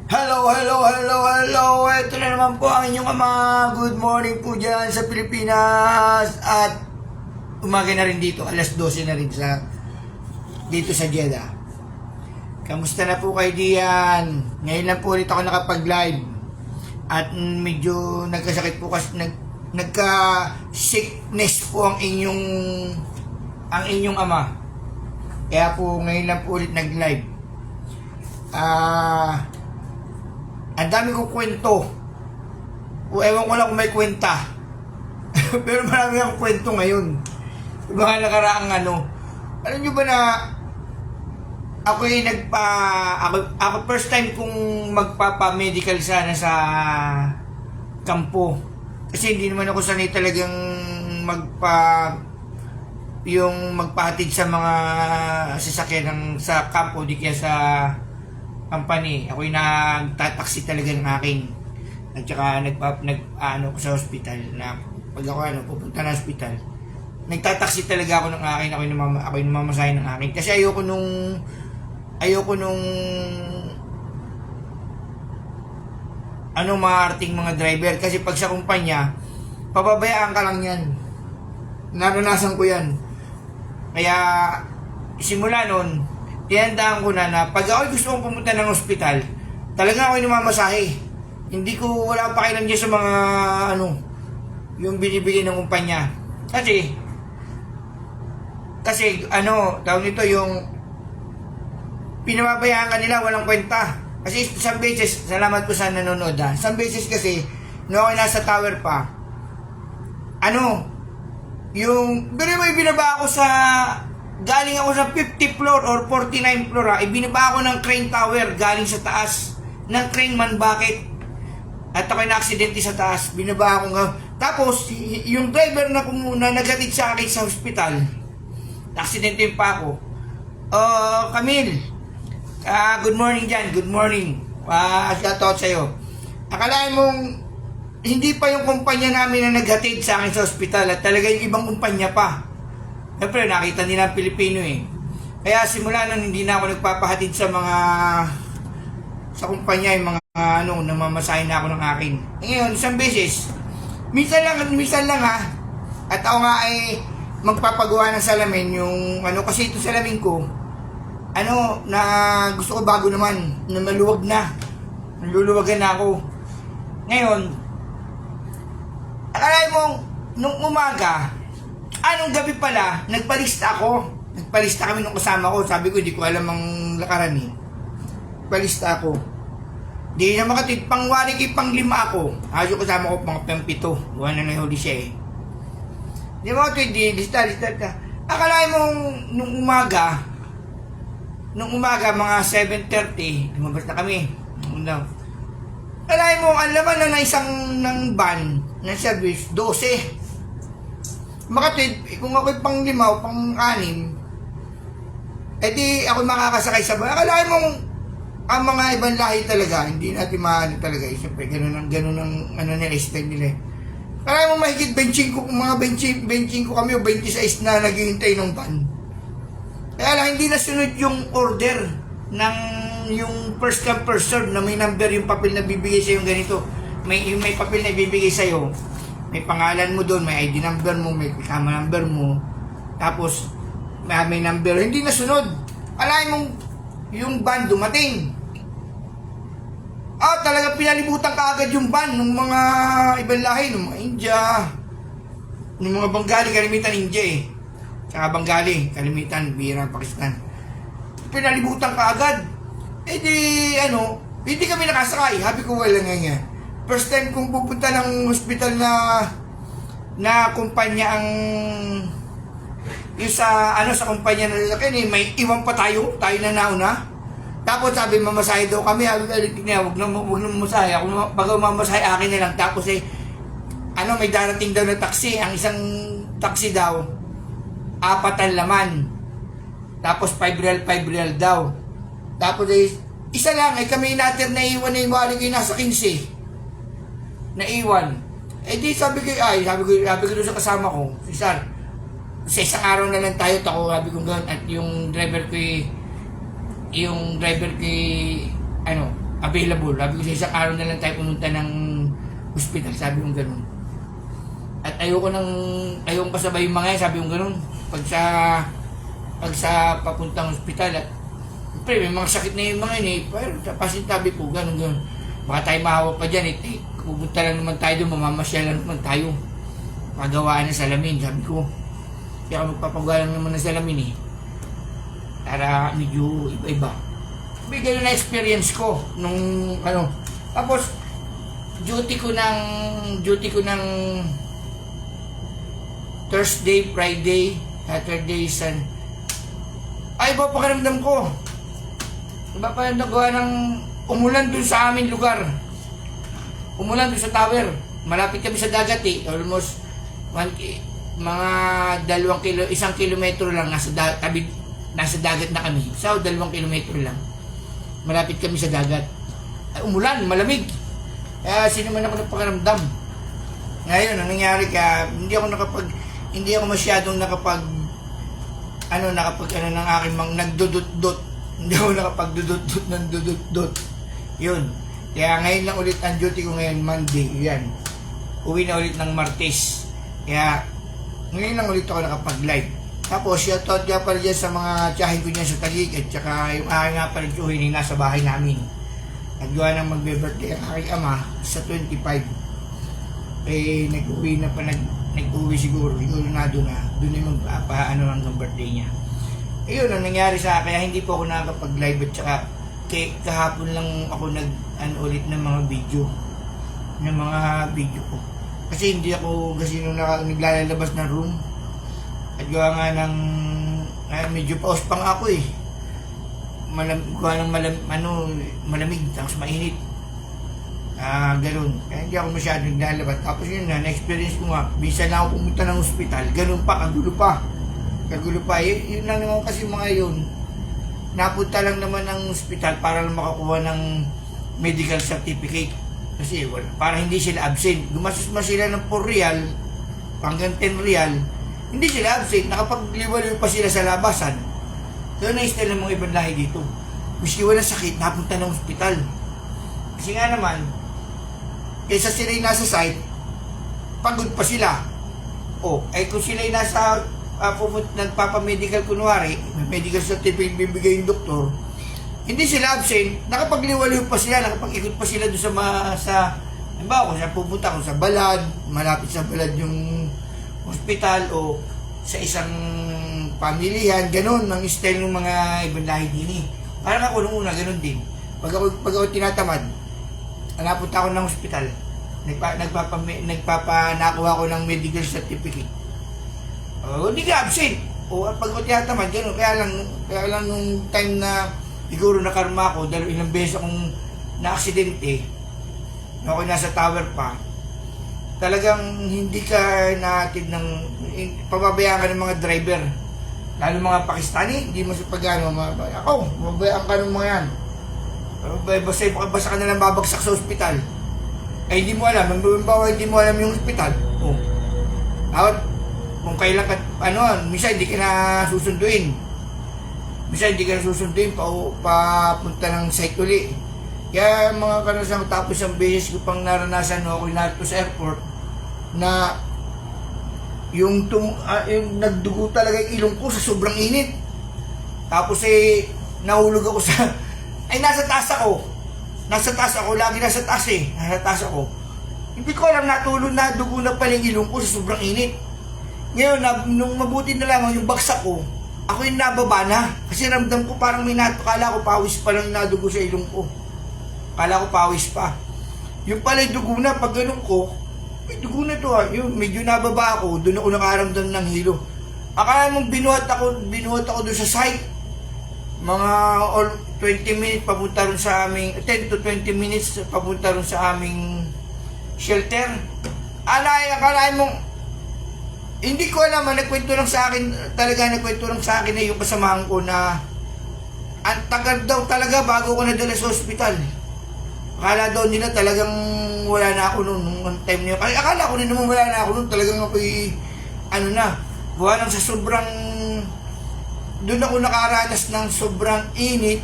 Hello, hello, hello, hello! Ito na naman po ang inyong ama. Good morning po dyan sa Pilipinas. At umaga na rin dito, alas 12 na rin dito sa Jeddah. Kamusta na po kayo diyan? Ngayon lang po ulit ako nakapag-live. At medyo nagkasakit po kasi nagka-sickness po ang inyong ama. Kaya po ngayon lang po ulit nag-live. Ang dami kong kwento. Ewan ko lang kung may kwenta. Pero marami akong kwento ngayon. Yung mga nakaraang ano. Alam nyo ba na ako first time kong magpapa-medical sana sa kampo. Kasi hindi naman ako sanay talagang magpahatid sa mga sasakyan sa kampo, di kaya sa company. Ako'y nagtataksi talaga ng akin. At saka nag-ano ko sa hospital na pag ako pupunta na hospital. Nagtataksi talaga ako ng akin. Ako'y namamasahe ng akin. Kasi ayoko nung maarting mga driver. Kasi pag sa kumpanya, pababayaan ka lang yan. Naranasan ko yan. Kaya simula nun, tinandaan ko na pag ako gusto kong pumunta ng ospital, talaga ako'y namamasahe. Hindi ko wala pa kailan dyan sa mga yung binibigay ng kumpanya. Kasi tawag nito yung pinababayaan ka nila, walang kwenta. Kasi isang beses, salamat po sa nanonood isang beses kasi, no, ako nasa tower pa, pero may binaba ako galing ako sa 50 floor or 49 floor ibinaba ako ng crane tower galing sa taas ng crane man, bakit? At ako'y na-aksidente sa taas, binaba ako nga. Tapos, yung driver na naghatid sa akin sa hospital, na-aksidente pa ako. Camille, good morning dyan, good morning. Shoutout sa'yo. Akalain mong, hindi pa yung kumpanya namin na naghatid sa akin sa hospital at talaga yung ibang kumpanya pa. Siyempre, nakita nila ang Pilipino eh. Kaya simula nun, hindi na ako nagpapahatid sa kumpanya, yung mga namamasahe na ako ng akin. Ngayon, isang beses, minsan lang at ako nga ay magpapagawa ng salamin, kasi ito salamin ko, na gusto ko bago naman, na maluwag na. Naluluwagan na ako. Ngayon, akala mo, nung umaga, anong gabi pala, nagpalista kami nung kasama ko. Sabi ko, hindi ko alam ang lakaran eh. Nagpalista ako. Di na makatid, pang-1 pang-5 ako. Aso kasama ko, pang-7. Buwan na nahuli siya eh. Di ba ito, lista ka. Akalain mo, nung umaga, mga 7:30, lumabas na kami. Akalain mo, ang laman na ng van, ng service, 12. Makatid, kung ako'y pang-5 o pang-6, edi ako'y makakasakay sa van. Akalain mong ang mga ibang lahi talaga, hindi natin maano talaga. Siyempre, ganun ang nila, style nila. Akalain mong mahigit benching ko kami o 26 na naghihintay ng van. Kaya lang, hindi nasunod yung order ng yung first come first serve na may number yung papel na bibigay sa'yo yung ganito. May papel na ibibigay sa'yo. May pangalan mo doon, may ID number mo, may kasama number mo. Tapos, may number. Hindi nasunod. Alain mong yung van dumating. Talaga pinalibutan ka agad yung van ng mga ibang lahi, ng mga India, ng mga Bengali, kalimitan India eh. Tsaka Bengali, kalimitan, Bihira, Pakistan. Pinalibutan ka agad. Hindi kami nakasakay. Habi ko wala nga. First time kong pupunta ng hospital na kumpanya yung sa kumpanya na lalaki, may iwan pa tayo na nauna. Tapos sabi, mamasahe daw kami. Wag na mamasahe. Pag mamasahe akin na lang. Tapos may darating daw na taxi. Ang isang taxi daw, 4 ang laman. Tapos 5 real daw. Tapos isa lang, kami natin naiwan na yung wali ko nasa 15. Naiwan. Sabi ko doon sa kasama ko, si Sar, sa isang araw na lang tayo, sabi ko gano'n, at yung driver ko available. Sabi ko sa isang araw na lang tayo pumunta ng hospital, sabi ko ganun. At ayoko pasabay yung mga yan, sabi ko ganun. Pag sa papuntang hospital at pre, may mga sakit na yung mga yun eh, pero pasintabi po, ganun. Baka tayo mahawa pa dyan eh, pupunta lang naman tayo doon, mamamasyal lang naman tayo. Pagawaan ng salamin, sabi ko. Kaya magpapagawa lang naman ng salamin eh. Para medyo iba-iba. May ganun na experience ko nung Tapos, duty ko ng Thursday, Friday, Saturday, Sunday. Ay, iba pakiramdam ko. Iba pa yung nagawa ng umulan dun sa aming lugar. Umulan dun sa tower. Malapit kami sa dagat eh. Almost mga 1 kilometro lang nasa dagat na kami. So, 2 kilometro lang. Malapit kami sa dagat. Ay, umulan, malamig. Kaya sino man ako napakiramdam. Ngayon, ang nangyari kaya hindi ako masyadong nakapag ng aking nagdudut-dut. Hindi ako nakapagdudut-dut ng dudut-dut. Yun. Kaya ngayon lang ulit ang duty ko ngayon, Monday. Yan. Uwi na ulit ng Martes. Kaya ngayon lang ulit ako nakapag-live. Tapos, shoutout nga pala dyan sa mga tiyahin ko dyan sa Taguig at saka yung aking nga pala tiyuhin nasa bahay namin. Naggawa ng magbe-birthday ang aking ama sa 25. Eh, nag-uwi siguro na doon yung ang birthday niya. Ayun ang nangyari sa akin, kaya hindi po ako nakakapag-live at saka kahapon lang ako ulit ng mga video ko. Kasi hindi ako nung naglalabas ng room at gawa nga ng medyo pause pang ako eh. Malamig tapos mainit. Ganun. Kaya hindi ako masyadong naglalabas. Tapos yun na-experience ko nga. Bisa na ako pumunta ng ospital. Ganun pa, kagulo pa. Yun lang naman kasi mga yun. Napunta lang naman ng ospital para lang makakuha ng medical certificate. Kasi para hindi sila absent. Gumastos man sila ng 4 real, hanggang 10 real. Hindi sila absent. Nakapagliwaliw pa sila sa labasan. Kaya na-style ng mga ibang lahi dito. Miski walang sakit, napunta ng ospital. Kasi nga naman, kaysa sila yung nasa site, pagod pa sila. Kung sila yung nasa nagpapamedical kunwari, may medical certificate bibigay yung doktor, hindi sila absent, nakapagliwaliw pa sila, nakapag-ikot pa sila doon halimbawa kung saan pupunta, kung sa Balad, malapit sa Balad yung hospital o sa isang pamilihan, ganun, ang style ng mga ibang lahi din eh. Parang ako nung una, ganun din. Pag ako tinatamad, napunta ako ng hospital, nakuha ko ng medical certificate. Hindi ka absent. Pag ako tinatamad, gano'n. Kaya lang nung time na siguro nakarma ako, dahil ilang beses akong na-aksidente, ako nasa tower pa, talagang hindi ka natin pababayaan ka ng mga driver. Lalo mga Pakistani, hindi mo sa pagano, pababayaan ka ng mga yan. Basta ka nalang babagsak sa ospital. Ay hindi mo alam, hindi mo alam yung ospital. Kung kailan ka, minsan hindi ka na susunduin. Papunta ng site uli. Kaya mga karanasan, tapos ang beses ko pang naranasan ako narito sa airport na yung nagdugo talaga yung ilong ko sa sobrang init. Tapos nahulog ako nasa taas ako, lagi nasa taas ako. Hindi ko alam, natulog na, dugo na pala yung ilong ko sa sobrang init. Ngayon, nung mabuti na lang yung bagsak ko, ako yung nababa na. Kasi ramdam ko parang kala ko pawis pa lang nadugo sa ilong ko. Kala ko pawis pa. Yung pala yung dugo na, pag ganun ko, may dugo na to yung medyo nababa ako, doon ako nakaramdam ng hilo. Akala mong binuhat ako doon sa site. Mga 20 minutes papunta rin sa aming, 10 to 20 minutes papunta rin sa aming shelter. Akalain mong, hindi ko alam, nagkwento lang sa akin na yung kasamahan ko na ang tagal daw talaga bago ko nadala sa ospital. Akala daw nila talagang wala na ako noon time na yun. Akala ko na naman wala na ako noon, talagang ako'y gawa lang sa sobrang, doon ako nakaranas ng sobrang init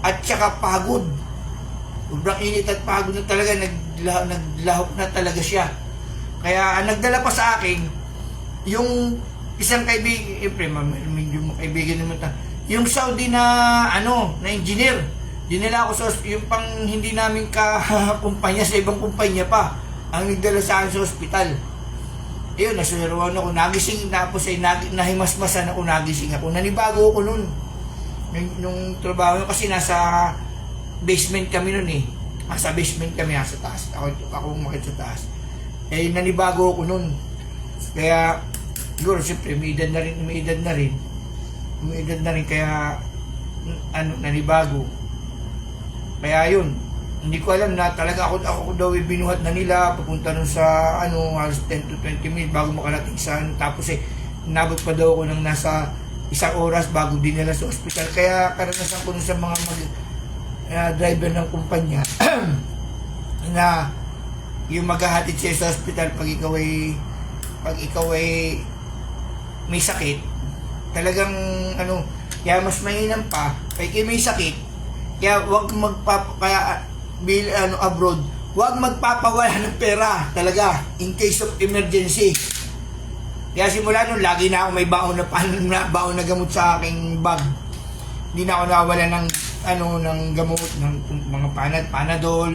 at saka pagod. Sobrang init at pagod na talaga, naglahok na talaga siya. Kaya ang nagdala pa sa akin, yung isang kaibigan, medyo kaibigan naman yung Saudi na na engineer. Dinala ako sa yung pang hindi namin kumpanya, sa ibang kumpanya pa ang nagdala sa akin sa ospital. Ayun, nasuruan ako, nagising, tapos ay nahimasmasan ako, nagising ako. Nanibago ako nun. Nung trabaho kasi nasa basement kami nun eh. Nasa basement kami, nasa taas. Ako umakit sa taas. Eh, nanibago ako nun. Kaya, siguro, siyempre, may edad na rin. Kaya, nanibago. Kaya yun, hindi ko alam na talaga ako daw binuhat na nila papunta nun sa halos 10 to 20 minutes bago makarating sa tapos nabot pa daw ako ng nasa isang oras bago dinala sa ospital. Kaya karanasan ko nun sa mga driver ng kumpanya na yung maghahatid siya sa ospital pag ikaw ay may sakit, talagang kaya mas mainam pa pag may sakit, kaya wag abroad, huwag magpapawala ng pera talaga in case of emergency. Kaya simula nun, lagi na ako may baon na gamot sa aking bag. Hindi na ako nawala ng gamot, ng mga panadol,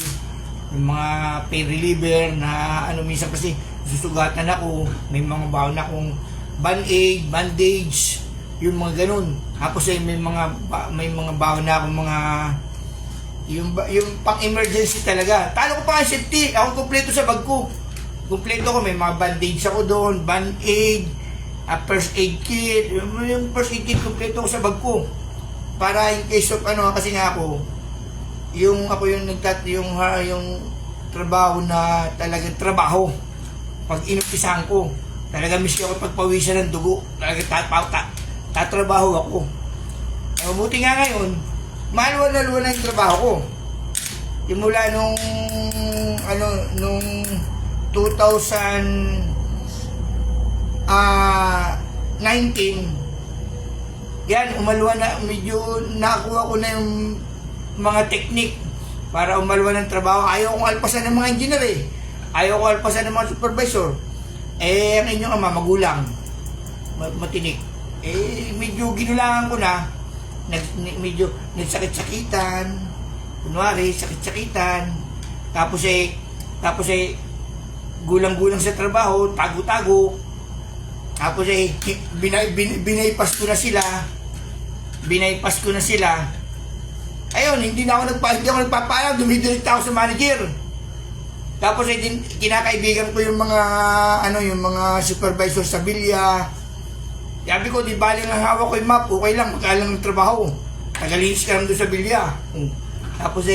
yung mga pain reliever na minsan kasi susugatan ako, may mga baon na akong band-aid, bandage, yung mga ganun. Tapos may mga baon na akong mga yung pang-emergency talaga. Talo ko pa ang safety. Ako kompleto sa bag ko. Kompleto ko. May mga bandage ako doon. Band-aid. First aid kit. Yung first aid kit, kompleto ko sa bag ko. Para in case of kasi nga ako, yung trabaho na talagang trabaho. Pag inumpisahan ko, talaga miski ako pagpawisan ng dugo. Talaga tatrabaho ako. Mabuti nga ngayon, maluwa na yung trabaho ko. Yung mula nung 2019, yan, umaluwa na, medyo nakuha ko na yung mga technique para umaluwa ng trabaho. Ayaw kong alpasan ng mga engineer eh. Ayaw kong alpasan ng mga supervisor. Ang inyong ama, magulang, matinik. Medyo ginulangan ko na, medyo nagsakit-sakitan, kunwari sakit-sakitan, tapos gulang-gulang sa trabaho, tago-tago, tapos binaypas ko na sila, ayun, hindi ako nagpapaalam, dumidirekta ako sa manager. Tapos kinakaibigan ko yung mga supervisor sa bilya. Sabi ko, di bali nga hawak ko yung map, okay lang, magkalang ng trabaho. Tagalinis ka lang doon sa bilya. Tapos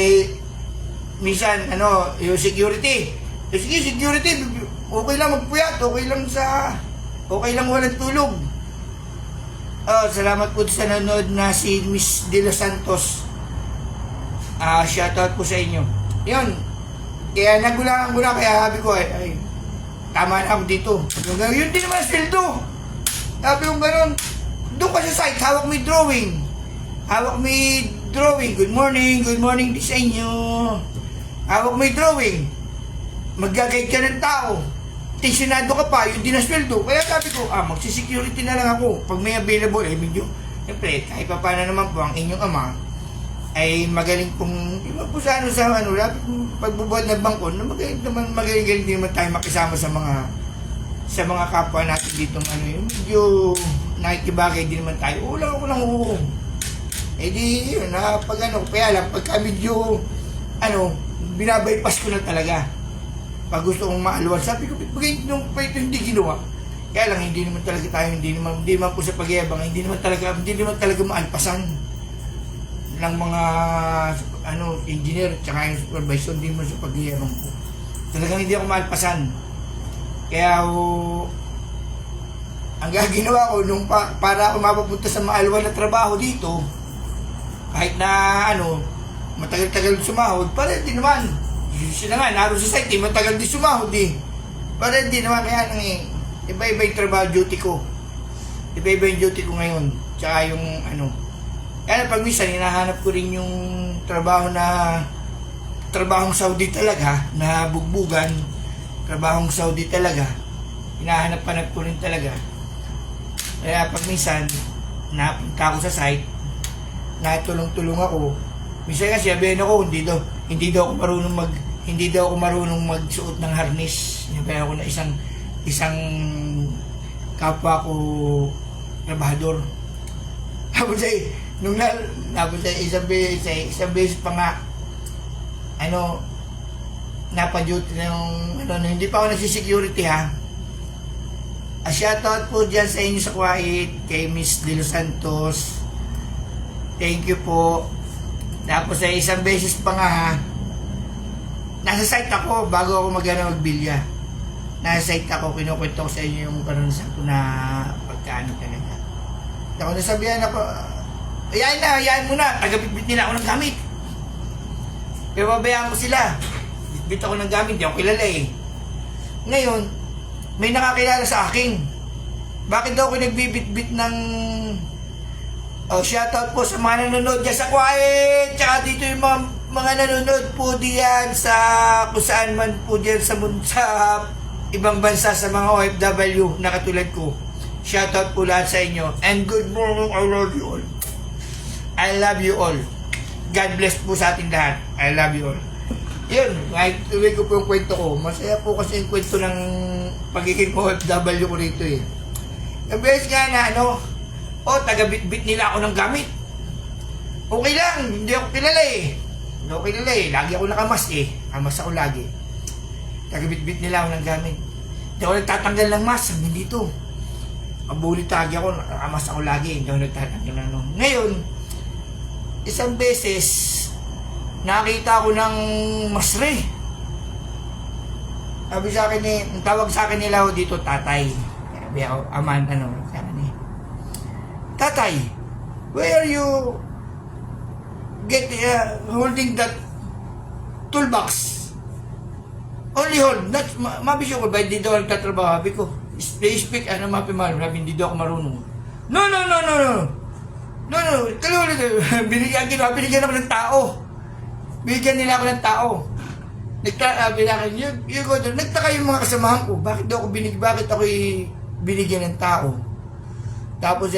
minsan, yung security. Sige, security, okay lang magpuyat, okay lang walang tulog. Salamat po sa nanonood na si Miss De Los Santos. Shoutout po sa inyo. Yun, kaya nagulangan ko na, kaya sabi ko, ay, tama na ako dito. Yun din naman sweldo. Sabi ko gano'n, doon ka sa site, hawak mo yung drawing. Good morning din sa inyo. Hawak mo yung drawing. Mag-guide ka ng tao. Tensionado ka pa, yung dinasweldo. Kaya sabi ko, magsisecurity na lang ako. Pag may available, medyo, siyempre, kahit pa paano naman po ang inyong ama, ay magaling pong, di ba po sa lapit pagbubuhat ng bangko, na magaling din naman tayo makisama sa mga kapwa natin dito medyo nakikibagay din naman tayo. Ulang ako lang di yun, kaya lang pagka medyo binabypass ko na talaga pag gusto kong maaluan. Sabi ko, nung pa ito hindi ginawa, kaya lang hindi naman talaga tayo, hindi naman po sa pagyabang, hindi naman talaga maalpasan ng mga engineer tsaka yung supervisor, hindi naman sa pagyabang po. Talagang hindi ako maalpasan. Kaya ang gaginawa ko para ako mapapunta sa maaluan na trabaho dito, kahit na matagal-tagal sumahod, para din naman. Sila nga, naroon sa site, matagal din sumahod para din naman. Kaya iba-iba yung trabaho duty ko. Iba-iba yung duty ko ngayon. Tsaka yung kaya pag minsan, hinahanap ko rin yung trabaho na trabahong Saudi talaga, na bugbugan, trabahong Saudi talaga, hinahanap-hanap ko rin talaga. Kaya pag minsan, napunta ako sa site, natulong-tulong ako. Minsan kasi sabihin ako, hindi daw ako marunong magsuot ng harness. Kaya ako na isang kapwa ko trabahador. Tapos isang beses pa nga, napa-duty hindi pa ako nagsi-security ha. Shoutout po dyan sa inyo sa Kuwait, kay Miss De Los Santos. Thank you po. Tapos isang beses pa nga ha, nasa site ako bago ako magbilya. Nasa site ako, kinukwento ko sa inyo yung karanasan ko na pagkaano talaga. Ako nasabihan ako, hayaan mo na, tagabitbit nila ako ng gamit. Pero babayaan ko sila. Bitbit ako ng gamit, di ako kilala eh. Ngayon, may nakakilala sa akin. Bakit daw ako nagbibitbit ng... shoutout po sa mga nanonood dyan sa Kuwait, tsaka dito yung mga nanonood po diyan sa kung saan man po diyan sa ibang bansa, sa mga OFW na katulad ko. Shoutout po lahat sa inyo. And good morning, I love you all. I love you all. God bless po sa ating lahat. I love you all. Yun, tuloy ko po yung kwento ko. Masaya po kasi yung kwento ng pagiging OFW ko rito eh. Yung beses nga na taga-bitbit nila ako ng gamit. Okay lang, hindi ako kilala eh. Hindi ako kilala eh. Lagi ako nakamas eh. Kamas ako lagi. Taga-bitbit nila ako ng gamit. Hindi ako nagtatanggal ng mask. Sabi dito. Mabulit tagi ako. Nakamas ako lagi. Hindi ako nagtatanggal ng Ngayon, isang beses, nakita ko ng masre. Sabi sa akin ang tawag sa akin nila dito, tatay. Sabi ako, sabi niya, tatay, where are you holding that toolbox? Only hold, not, mabisyo ko ba, hindi daw nagtatrabaho. Sabi ko, speak, mapimal, hindi daw ako marunong. No, binigyan ako ng tao. Binigyan nila ako ng tao. Nagtaka yung mga kasamahan ko, bakit ako binigyan ng tao? Tapos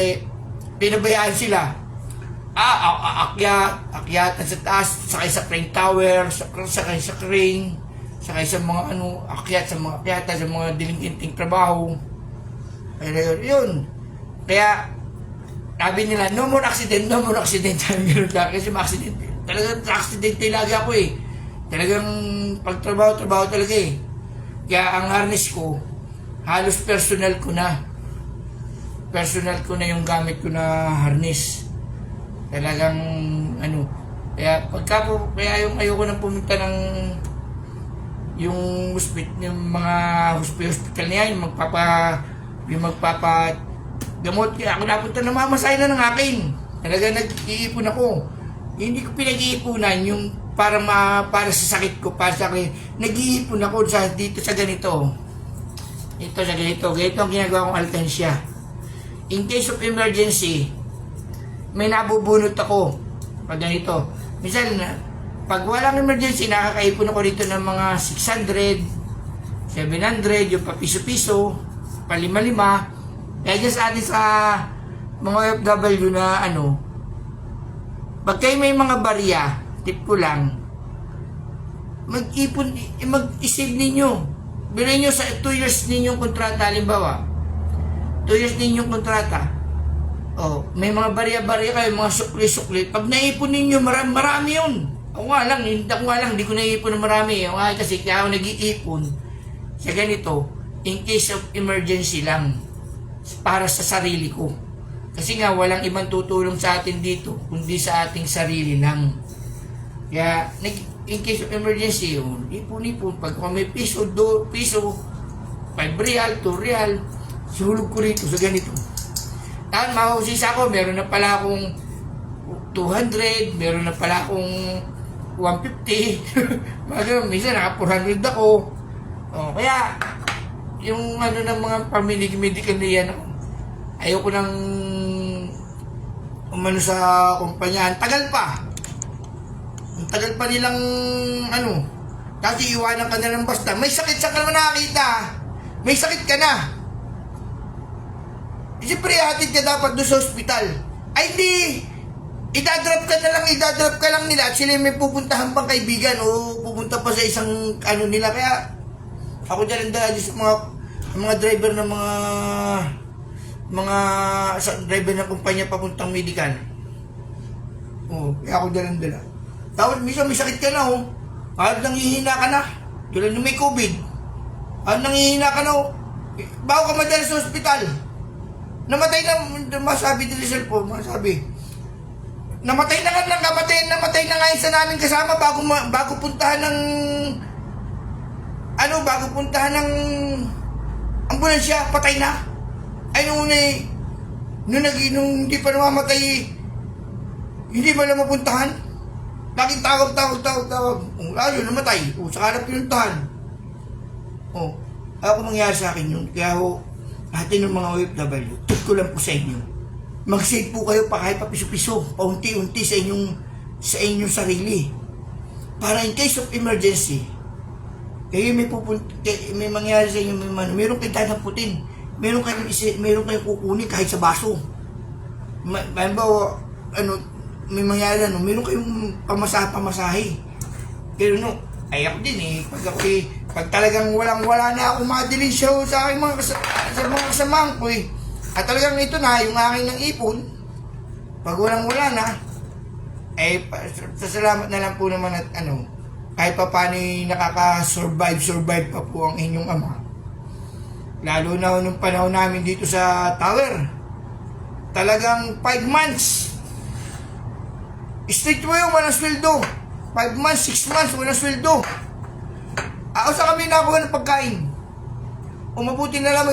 pinabayaan sila. Akyatan sa taas, sakay sa crane tower, sakay sa crane, sakay sa mga akyat sa mga akyatan, sa mga dilintinting trabaho. Yun. Kaya, sabi nila, no more accident. Kasi ma-accident. Talagang accident lagi ako eh. Talagang pagtrabaho talaga eh. Kaya ang harness ko, halos personal ko na yung gamit ko na harness. Talagang kaya kaya yung ayoko nang pumunta ng yung mga hospital niya, yung magpapagamot. Kaya ako napunta, namamasay na ng akin. Talagang nag-iipon ako. Hindi ko pinag-iipunan yung para sa sakit ko, para sa akin. Nag-iipon ako dito sa ganito. Ito sa ganito. Ganito ang ginagawa kong alkansya. In case of emergency, may nabubunot ako. Pag ganito. Minsan, pag walang emergency, nakakaipon ako dito ng mga 600, 700, yung papiso-piso, palima-lima. Kaya dyan sa atin sa mga OFW na pag kayo may mga barya, tip ko lang, mag-ipon, mag-isave ninyo. Bilhin nyo sa 2 years ninyong kontrata, halimbawa. 2 years ninyong kontrata. May mga barya-barya kayo, mga sukli-sukli. Pag naipon ninyo, marami yun. Ako nga lang, hindi ko naipon na marami. Kasi kaya ako nag-iipon sa ganito, in case of emergency lang. Para sa sarili ko. Kasi nga, walang ibang tutulong sa atin dito, kundi sa ating sarili lang. Kaya, in case of emergency, ipon-ipon. Pag may piso, 2 piso, 5 real, 2 real, sulog ko rito sa ganito. Tapos, mahusisa ko, meron na pala akong 200, meron na pala akong 150. Minsan, naka 400 ako. Kaya, yung ng mga pamilic-medical na yan, ayoko nang umano sa kumpanya. Tagal pa. Ang tagal pa nilang, ano, kasi iwanan ka na ng basta. May sakit sa ka naman nakakita. May sakit ka na. Siyempre, hatid ka dapat doon sa ospital. Ay, hindi. Idadrop ka lang nila at sila may pupuntahan pang kaibigan o pupunta pa sa isang ano nila. Kaya, ako dyan ang dala sa mga driver ng driver ng kumpanya papuntang medical. Kaya ako dyan ang dala. Tapos, minsan may sakit ka na, Kahit nanghihina ka na. Tulad nung may COVID. Kahit nanghihina ka na, bago ka madala sa ospital. Namatay na, masabi din sa cellphone, namatay na nga isa namin kasama bago puntahan ng ambulansya, patay na. Ay nung hindi pa namamatay, hindi ba na mapuntahan? Laging tawag. Ayun, namatay. Saka na pinuntahan. Ako mangyari sa akin yun. Kaya atin ng mga OFW, tut ko lang po sa inyo. Mag-save po kayo pa kahit pa piso-piso, paunti-unti sa inyong sarili. Para in case of emergency, kayo may mangyari sa inyo, meron kayong dadamputin, meron kayong kukunin kahit sa baso. May mangyari meron kayong pamasahe. Pero ako din pag talagang wala na ako madiling show sa aking sa mga kasamahan ko at talagang ito na yung aking ng ipon, pag wala na, pasalamat na lang po naman at kahit pa paano nakaka-survive pa po ang inyong ama. Lalo na nung panahon namin dito sa tower, talagang 5 months, straight mo yung walang sweldo. 5 months, 6 months, walang sweldo. Ako sa kami nakuha ng pagkain. Mabuti na lang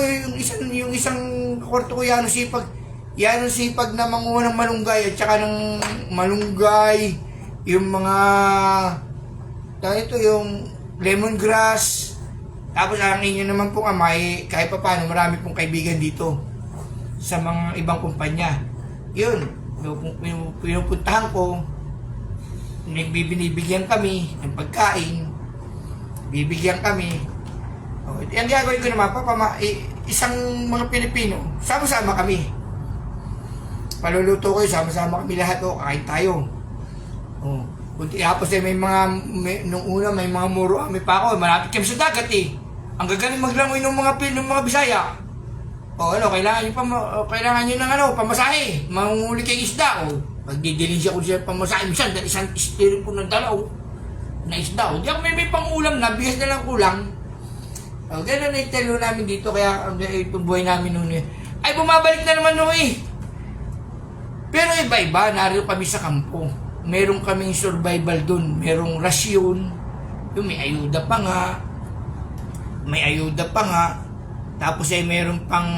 yung isang kwarto ko yan ang sipag na manguha ng malunggay at saka ng malunggay, yung mga yung lemongrass. Tapos ang inyo naman pong ama, kahit pa paano marami pong kaibigan dito sa mga ibang kumpanya. Yun, pinupuntahan ko, binibigyan kami ng pagkain, bibigyan kami. Ang gagawin ko naman, isang mga Pilipino, sama-sama kami. Paluluto ko, sama-sama kami lahat, kain tayo. Tapos nung una may mga muro kami pa ako, malapit kami sa dagat Ang gagaling maglangoy ng mga Bisaya. Kailangan nyo ng pamasahe, manghuli kayong isda. Pagdidilin siya ko siya pamasahe, minsan isang istiri po ng dalaw na isda. Hindi ako may pangulam na, bigas na lang kulang. Ganun na italo namin dito, kaya itong buhay namin noon ay bumabalik na naman Pero iba-iba, narito kami sa kampo. Meron kaming survival dun, merong rasyon, yung may ayuda pa nga, tapos meron pang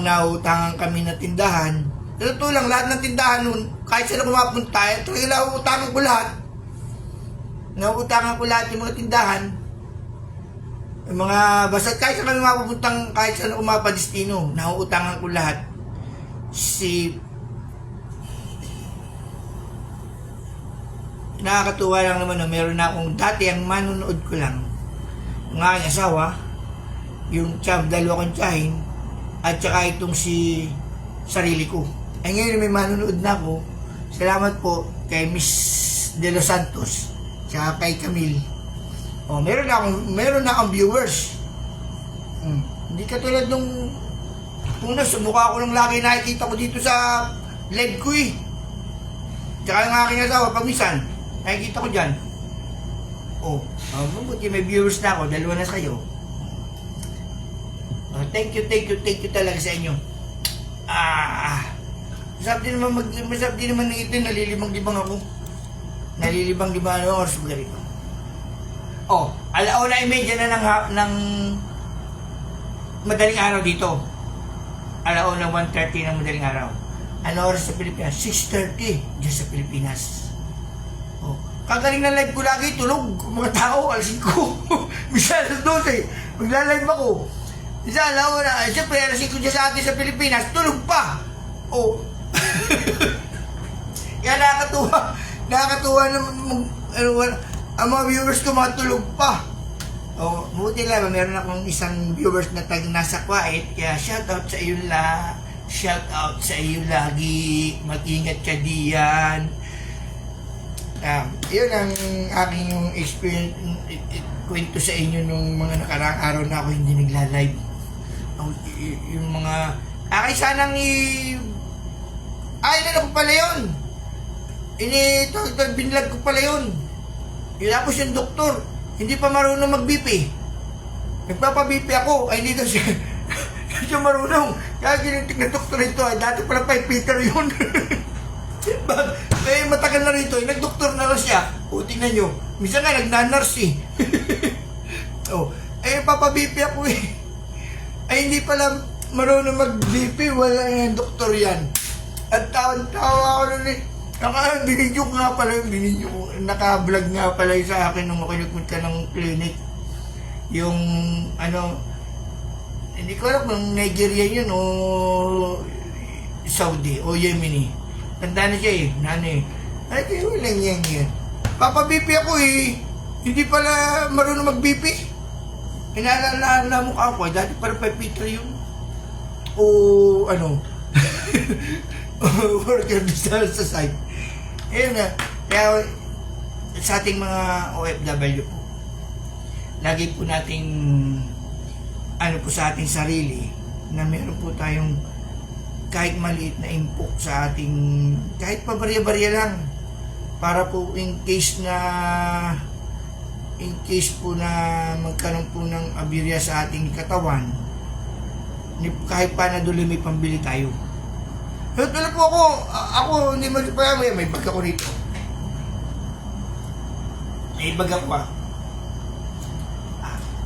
nauutangan kami na tindahan. Totoo lang, lahat ng tindahan nun, kahit sila pumapunta, talaga nauutangan ko lahat yung mga tindahan. Yung mga, basta kahit saan kami mapupuntang, kahit saan umapadestino, nauutangan ko lahat. Nakakatuwa lang naman meron na akong dati ang manunood ko lang ng aking asawa, yung dalawa kong tiyahin, at saka itong sarili ko. Ngayon may manunood na ako. Salamat po kay Miss De Los Santos saka kay Camille. Meron na akong viewers. Hindi katulad nung una, sumukha ko lang lagi nakikita ko dito sa live ko Tsaka yung aking asawa, pag minsan, nakikita ko dyan. Mabuti may viewers na ako, 2 na sa'yo. Thank you talaga sa inyo. Masarap din naman ito, nalilibang-libang ako. Nalilibang-libang oras ba ganito? 1:30 na ng madaling araw dito. 1:30 ng madaling araw. Ano oras sa Pilipinas? 6:30 dyan sa Pilipinas. Kagaling na live ko lagi, tulog mga tao, 5:00. Minsan 12, magla-live ako. Minsan siyempre 5:00 dyan sa atin sa Pilipinas, tulog pa. Kaya nakakatuwa. Nakakatuwa naman, ang mga viewers ko matulog pa. O, buti lang, meron akong isang viewers na nasa Kuwait, kaya shoutout sa iyo shoutout sa iyo lagi, mag-ingat ka diyan. Yun ang aking yung experience, kwento sa inyo nung mga nakaraang araw na ako hindi nagla-live. Yung mga, sanang ano ko pala yun. Binlag ko pala yun. Tapos yung doktor, hindi pa marunong mag-BP. Nagpapa-BP ako, hindi daw siya, siya marunong. Kaya ginitik na doktor ito, dati pala pa Peter yun. Matagal na rito, nag-doktor na lang siya. Tingnan nyo, minsan nga nagnanurse papa-BP ako hindi pala marunong mag-BP, wala yung doktor yan. At tawa ako nun binidyo ko nga pala naka-vlog nga pala sa akin nung ako nagpunta ng clinic. Yung hindi ko alam kung Nigeria yun o Saudi o Yemeni. Tanda na siya ay kayo lang yan. Papa-BP ako hindi pala marunong mag-BP. Inaalala mukha ko, dati pala pa Peter yun. Worker sa site. Ayun na, kaya sa ating mga OFW po, lagi po nating po sa ating sarili na meron po tayong kahit maliit na impok sa ating, kahit pabarya-barya lang, para po in case po na magkaroon po ng abirya sa ating katawan, kahit pa na doon may pambili tayo. Ito po ako hindi pa may bag ako rito. May bag ako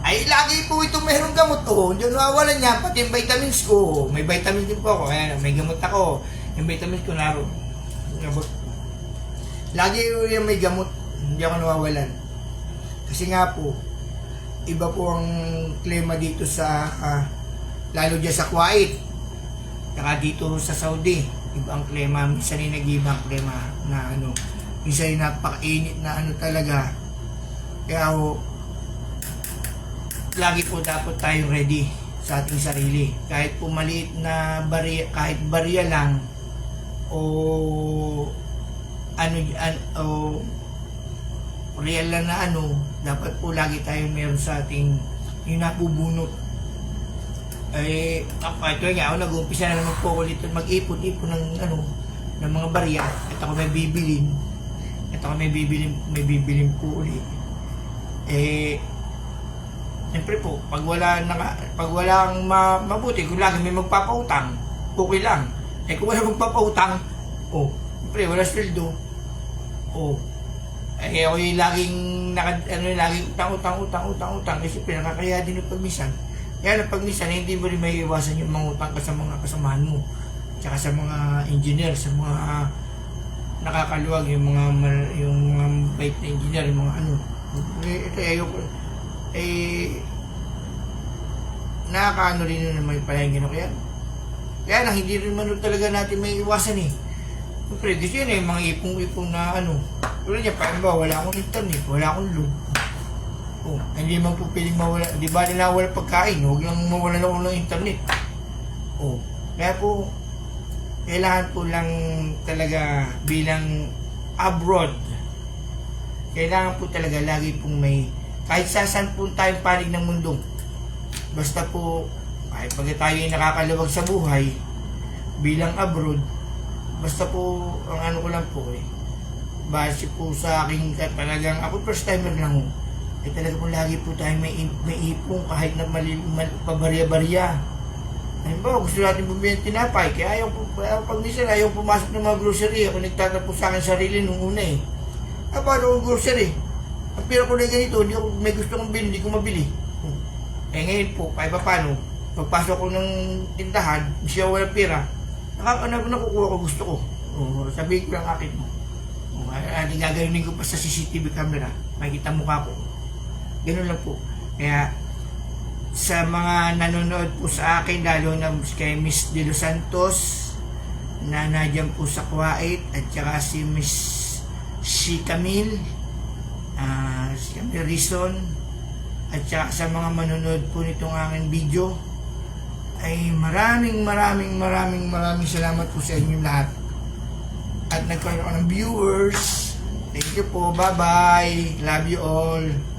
lagi po ito mayroong gamot hindi nawawalan niya, pati yung vitamins ko. May vitamins din po ako, ayan, may gamot ako. Yung vitamins ko naroon. Lagi yung may gamot, hindi ako nawawalan. Kasi nga po, iba po ang klima dito sa, lalo dyan sa Kuwait. Saka dito sa Saudi, iba ang klima, minsan yung nag-iba ang klima na minsan yung napakainit na talaga. Kaya lagi po dapat tayong ready sa ating sarili. Kahit po maliit na barya, kahit barya lang, o real lang na dapat po lagi tayong meron sa ating yung napubunot. Ito nga, nag-uumpisa na naman po ako dito mag-ipon-ipon ng mga barya. At ako may bibilin. May bibilin po ulit. Siyempre po, pag walang mabuti, kung lagi may magpapautang, okay lang. Kung wala magpapautang, siyempre, wala sweldo. Ako yung laging utang. Kasi pinakakaya din yung pagmisan. Kaya na pag minsan, hindi mo rin may iwasan yung mga utang ka sa mga kasamahan mo. Tsaka sa mga engineer, sa mga nakakaluwag, yung mga bait na engineer, yung mga Ito ayoko. Nakakaano rin naman pala yung gano'n. Kaya lang, hindi rin man talaga natin may iwasan Siyempre, gusto yun mga ipong-ipong na Wala niya, wala akong internet, wala akong load. Hindi man po piling mawala, di ba nila wala pagkain, huwag lang mawala ako ng internet. Kaya po, kailangan po lang talaga bilang abroad, kailangan po talaga lagi pong may, kahit saan po tayong panig ng mundo, basta po, kahit pag tayo ay nakakalawag sa buhay, bilang abroad, basta po, ang ko lang po base po sa aking talagang, ako first timer lang talaga po lagi po tayo may ipong kahit na pabarya-barya. Halimbawa, gusto natin bumili ng tinapay, kaya pag minsan ayaw pumasok ng mga grocery, ako nagtatapos sa akin sarili nung una paano ang grocery? Ang pira ko na ganito, hindi ako may gusto kong bilhin, hindi ko mabili. Ngayon po, kahit pa paano, pagpasok ko ng tindahan, siya wala pira, nakukuha ko gusto ko. Sabihin ko lang akin mo. Gagawin ko pa sa CCTV camera, makikita mukha ko. Ganun lang po. Kaya sa mga nanonood po sa akin, lalo na kay Miss De Los Santos na nadyan po sa Kuwait, at saka si Miss si Camille, si Camille Rison, at saka sa mga manonood po nitong aking video, ay maraming salamat po sa inyo lahat. At nagkaroon ako ng viewers. Thank you po. Bye-bye. Love you all.